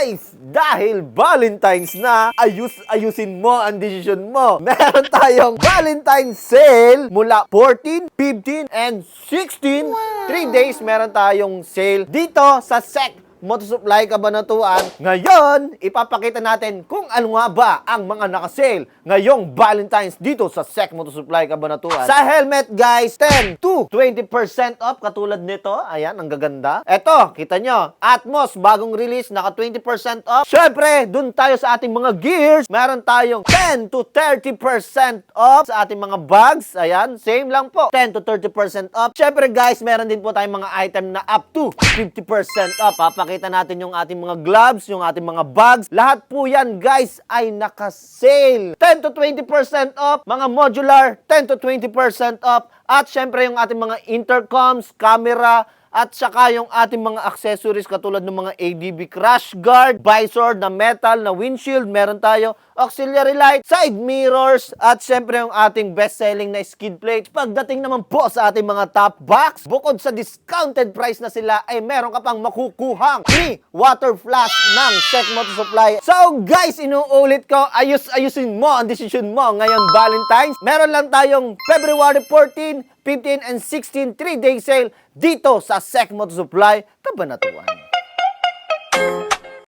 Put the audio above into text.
Guys, dahil Valentine's na, ayusin mo ang desisyon mo. Meron tayong Valentine's sale mula 14, 15, and 16. 3 days meron tayong sale dito sa SEC Motosupply Cabanatuan. Ngayon, ipapakita natin kung ano nga ba ang mga naka-sale ngayong Valentine's dito sa SEC Motosupply Cabanatuan. Sa helmet guys, 10 to 20% off katulad nito. Ayan, ang gaganda. Eto, kita nyo, Atmos, bagong release, naka 20% off. Syempre, dun tayo sa ating mga gears. Meron tayong 10 to 30% off sa ating mga bags. Ayan, same lang po, 10 to 30% off. Syempre guys, meron din po tayong mga item na up to 50% off. Pakita natin yung ating mga gloves, yung ating mga bags. Lahat po yan, guys, ay naka-sale. 10 to 20% off. Mga modular, 10 to 20% off. At syempre, yung ating mga intercoms, camera, at saka yung ating mga accessories katulad ng mga ADB crash guard, visor na metal, na windshield. Meron tayo auxiliary light, side mirrors, at syempre yung ating best-selling na skid plates. Pagdating naman po sa ating mga top box, bukod sa discounted price na sila, ay meron ka pang makukuhang free water flask ng SEC Motosupply. So guys, inuulit ko, ayusin mo ang decision mo ngayong Valentine's. Meron lang tayong February 14, 15, and 16 3-day sale dito sa SEC Motosupply Cabanatuan.